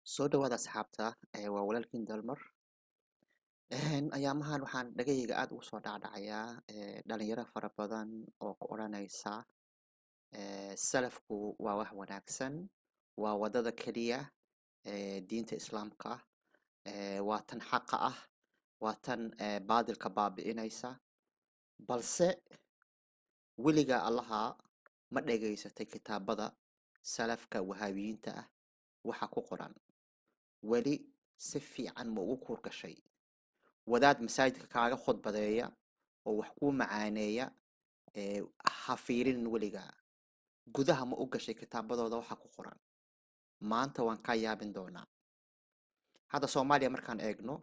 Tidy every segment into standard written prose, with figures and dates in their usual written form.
soo dhawaada asxaabta waa walaalkiin dalmar ayaamahan waxaan dhagahayga aad ugu soo dhacdhacayaa dhalinyaro fara badan oo ku odhanaysa salafku waa wax wanaagsan, waa wadada keliya diinta islaamka, waa tan xaqa ah, waa tan baadilka baabi'inaysa. balse weligaa allaha ma dhegaysatay kitaabada salafka wahaabiyiinta ah waxa ku qoran? weli si fiican ma ugu kuur gashay wadaad masaajidka kaaga khudbadeeya oo wax kuu macaaneeya? ha fiirinin weligaa gudaha ma u gashay kitaabadooda waxa ku qoran? maanta waan kaa yaabin doonaa. hadda soomaaliya markaan eegno,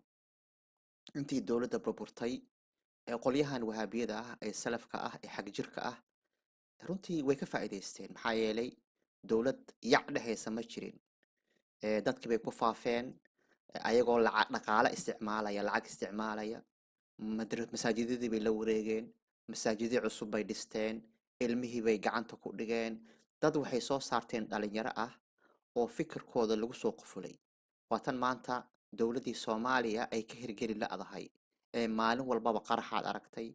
intii dowladda burburtay, qolyahan wahaabiyada ah ee salafka ah ee xagjirka ah runtii way ka faa'iidaysteen. maxaa yeelay dowlad yac dhehaysa ma jirin. dadkii bay ku faafeen ayagoo dhaqaale isticmaalaya, lacag isticmaalaya. masaajidadii bay la wareegeen, masaajidyo cusub bay dhisteen, ilmihii bay gacanta ku dhigeen. dad waxay soo saarteen dhalinyaro ah oo fikirkooda lagu soo qufulay. waa tan maanta dowladdii soomaaliya ay ka hirgeli la'dahay, maalin walbaba qaraxaad aragtay.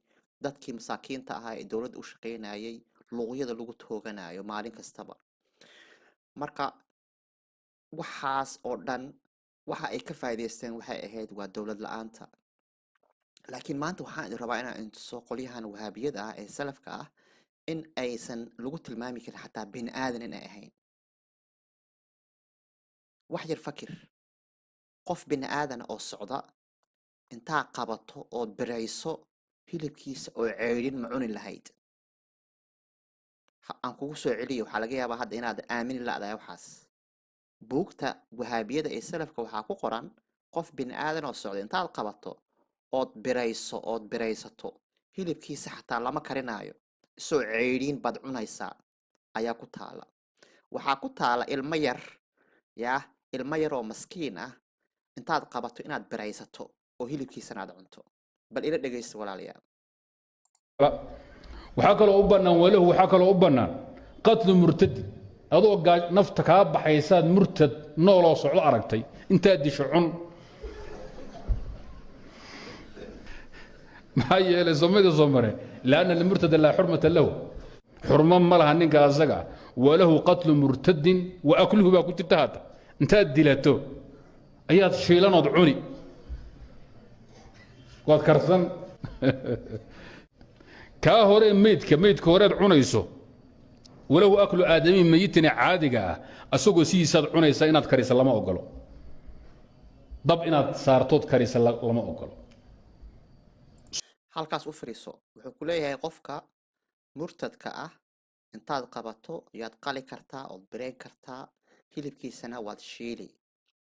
dadkii masaakiinta ahaa ee dowladda u shaqaynayay luuqyada lagu tooganayo maalin kastaba. marka waxaas oo dhan waxa ay ka faa'iidaysteen waxay ahayd waa dowlad la'aanta. laakiin maanta waxaan idin rabaa inaan intuso qolyahan wahaabiyada ah ee salafka ah in aysan lagu tilmaami karin xataa bini aadan inay ahayn. wax yar fakir, qof bini aadan oo socda intaa qabato oo birayso hilibkiisa oo ceydhin ma cuni lahayd? aan kugu soo celiyo, waxaa laga yaabaa hadda inaad aamini la'dahay waxaas. buugta wahaabiyada ee salafka waxaa ku qoran qof bini aadan oo socda intaad qabato ood biraysato hilibkiisa xataa lama karinaayo, isoo ceydhiin baad cunaysaa ayaa ku taala. waxaa ku taala ilmo yar, ilmo yar oo maskiin ah intaad qabato inaad biraysato oo hilibkiisana aad cunto. bal ila dhegaysta walaalayaal. waxaa kaloo u bannaan walahu, waxaa kaloo u bannaan qatlu murtadi. adoo nafta kaa baxaysaad murtad nooloo socdo aragtay, intaad disho cun. maxaa yeelay soomada soo mare lianna limurtada laa xurmata lahu, xurmo ma laha ninka asaga. walahu qatlu murtadin wa akluhu baa ku jirta. hadda intaad dilato ayaad shiilanood cuni, waad karsan. kaa hore meydka horead cunayso, walahu aklu aadami meyitina caadiga ah asagoo sidiisaad cunaysa. inaad karisa lama ogolo, dab inaad saartood karisa lama ogolo. halkaas u fariiso. wuxuu ku leeyahay qofka murtadka ah intaad qabato yaad qali kartaa ood bireen kartaa, hilibkiisana waad shiili.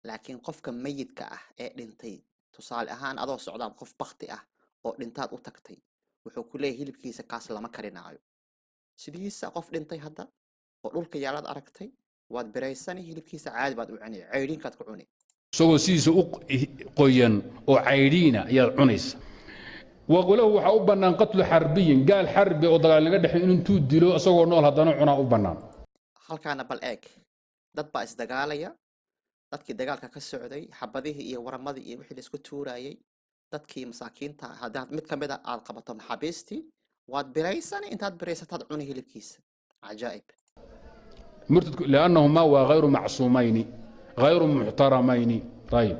laakiin qofka meyidka ah ee dhintay, tusaale ahaan adoo socdaad qof bakti ah oo dhintaad u tagtay, wuxuu ku leeyahay hilibkiisa kaas lama karinaayo. sidiisa qof dhintay hadda oo dhulka yaalaad aragtay, waad biraysani, hilibkiisa caadi baad u cuni, ceydhiinkaad ku cuni. isagoo sidiisa u qoyan oo caydhiina ayaad cunaysa. walahu waxaa u bannaan qatlu xarbiyin, gaal xarbi oo dagaal naga dhexin intuu dilo isagoo nool haddana cunaa u bannaan. halkaana bal eeg, dad baa isdagaalaya. dadkii dagaalka ka socday, xabadihii iyo waramadii iyo wixii laisku tuurayay, dadkii masaakiinta haddaad mid ka mid a aad qabato maxaabiistii, waad biraysani, intaad biraysataad cuni hilibkiisa. cajaa'ib. murtadku liannahumaa waa hayru macsuumayni hayru muxtaramayni. ayib,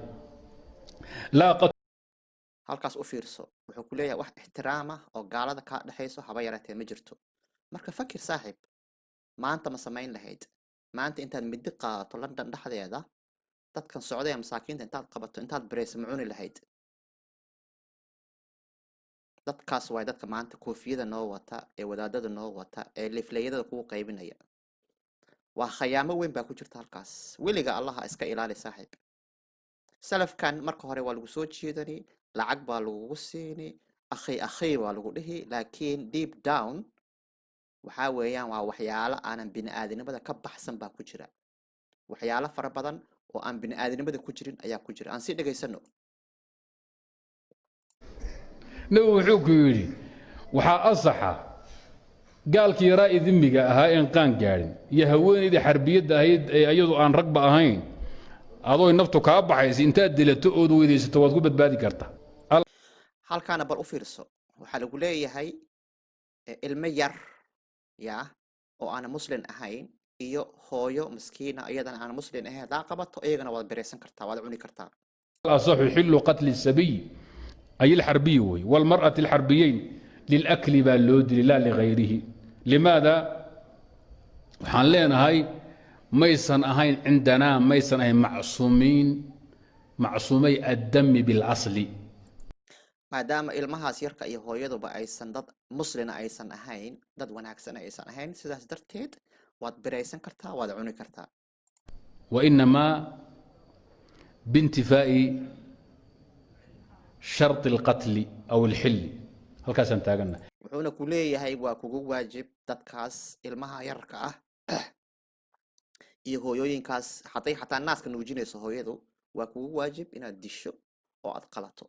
halkaas u fiirso. wuxuu ku leeyahay wax ixtiraama oo gaalada kaa dhexayso haba yaratee ma jirto. marka fakir saaxiib, maanta ma samayn lahayd? maanta intaad midi qaadato london dhexdeeda, dadkan socdaya masaakiinta intaad qabato intaad biraysa ma cuni lahayd? dadkaas waay dadka maanta koofiyada noo wata, ee wadaadada noo wata, ee lifleeyadada kugu qaybinaya. waa khayaamo weyn baa ku jirta halkaas. weliga allaha iska ilaali saaxiib. salafkan marka hore waa lagu soo jeedani, lacag baa lagugu siini, akhay baa lagu dhihi. laakiin deep down waxaa weeyaan waa waxyaalo aanan bini'aadanimada ka baxsan baa ku jira. waxyaalo fara badan oo aan bini'aadanimada ku jirin ayaa ku jira. aan sii dhegaysano. nabigu wuxuu ku yidhi waxaa asaxa gaalkii yaraa ee dimiga ahaa een qaan gaadhin iyo haweenaydii xarbiyadda ahayd ee iyadu aan ragba ahayn adoo naftu kaa baxaysa intaad dilato ood weydaysato waad ku badbaadi kartaa. halkaana bal u fiirso waxaa lagu leeyahay ilmo yar yaa oo aan muslim ahayn iyo hooyo miskiina iyadana aan muslim ahayn hadaa qabato iyagana waad biraysan kartaa waad cuni kartaa. الأصح حل قتل السبي أي الحربي والمرأة الحربيين للأكل باللود لا لغيره. لماذا؟ وحان لنا هاي ميسن أهين عندنا ميسن أهين معصومي الدم بالأصل. maadaama ilmahaas yarka iyo hooyaduba aysan dad muslina aysan ahayn dad wanaagsan aysan ahayn sidaas darteed waad biraysan kartaa waad cuni kartaa. وإنما بانتفاء شرط القتل أو الحل. هل كاسن تاغنا wuxuuna ku leeyahay waa kugu waajib dadkaas ilmaha yarka ah iyo hooyooyinkaas xataa naaska nuujinayso hooyadu waa kugu waajib inaad disho oo aad qalato.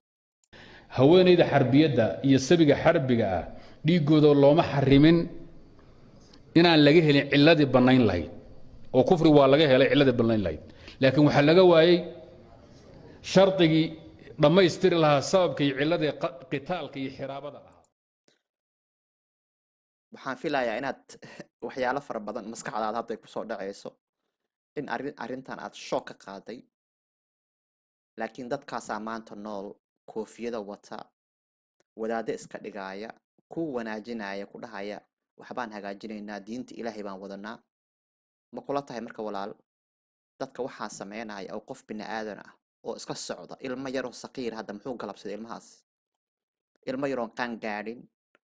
haweenayda xarbiyada iyo sabiga xarbiga ah dhiigooda looma xarimin inaan laga helin ciladii banayn lahayd oo kufri waa laga helay ciladii banayn lahayd laakiin waxa laga waayay shartigi dhamaystiri lahaa sababka iyo ciladii qitaalka iyo xiraabada ah. waxaan filayaa inaad waxyaalo fara badan maskaxdaada hadda ku soo dhacayso in arrintan aad shock ka qaaday laakiin dadkaasaa maanta nool koofiyada wata wadaade iska dhigaaya ku wanaajinaya ku dhahaya waxbaan hagaajinaynaa diinta ilaahay baan wadanaa ma kula tahay marka walaal dadka waxaa sameynaya oo qof bini aadan ah oo iska socda ilmo yaroo saqiir hadda muxuu galabsaday ilmahaas ilmo yaroon qaan gaadhin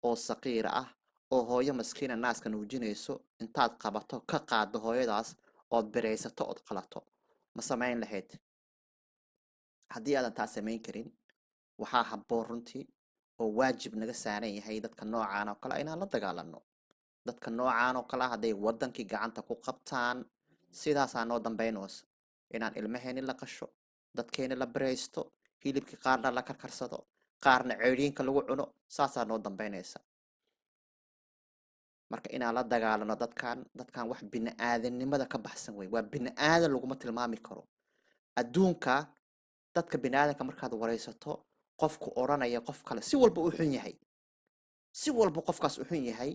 oo saqiir ah oo hooyo maskiina naaska nuujinayso intaad qabato ka qaado hooyadaas ood biraysato ood qalato ma samayn lahayd? haddii aadan taa samayn karin waxaa habboon runtii oo waajib naga saaran yahay dadka noocaan oo kale inaan la dagaalano. dadka noocaan oo kale hadday wadankii gacanta ku qabtaan sidaasaa noo dambaynaysa inaan ilmaheeni la qasho dadkeeni la biraysto hilibkii qaarna la karkarsado qaarna ceeriinka lagu cuno saasaa noo dambaynaysa. marka inaan la dagaalano dadkan wax bini aadanimada ka baxsan wey waa bini aadan laguma tilmaami karo adduunka. dadka bini aadanka markaad waraysato qofku oranaya qof kale si walba u xun yahay si walba qofkaas u xun yahay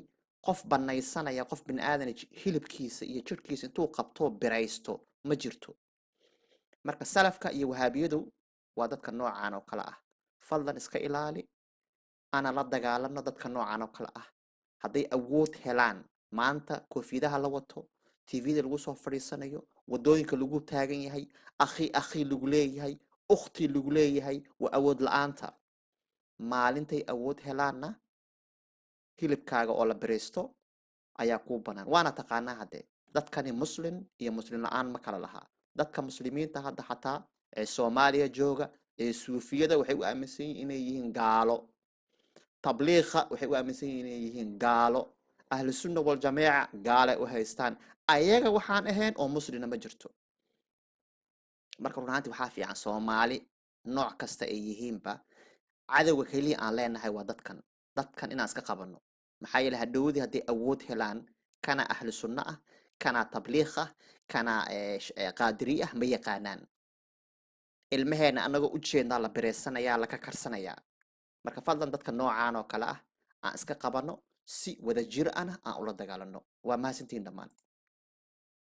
qof banaysanaya qof bini aadan hilibkiisa iyo jirkiisa intuu qabto biraysto ma jirto. marka salafka iyo wahaabiyadu waa dadka noocaan oo kale ah fadlan iska ilaali ana la dagaalano dadka noocaan oo kale ah. hadday awood helaan maanta koofiyadaha la wato tvda lagu soo fadhiisanayo wadooyinka lagu taagan yahay akhi lagu leeyahay ukhti lagu leeyahay waa awood la-aanta. maalintay awood helaanna hilibkaaga oo la biraysto ayaa kuu banaan waana taqaanaa haddee dadkani muslim iyo muslim la-aan ma kala lahaa. dadka muslimiinta hadda xataa ee soomaaliya jooga ee suufiyada waxay u aaminsan yihiin inay yihiin gaalo. tabliiqa waxay u aaminsan yihiin inay yihiin gaalo. ahlu sunna wal jameeca gaale u haystaan ayaga waxaan ahayn oo muslina ma jirto. marka run ahaantii waxaa fiican soomaali nooc kasta ay yihiinba cadowga keliya aan leenahay waa dadkan inaan iska qabano maxaa yeelay hadhowdii hadday awood helaan kana ahlu sunna ah kana tabliiq ah kana qaadiri ah ma yaqaanaan ilmaheena anagoo u jeednaa la bireysanayaa la ka karsanayaa. marka fadlan dadka noocaan oo kale ah aan iska qabano si wada jir ah aan ula dagaalano. waa mahadsantiin dhammaan.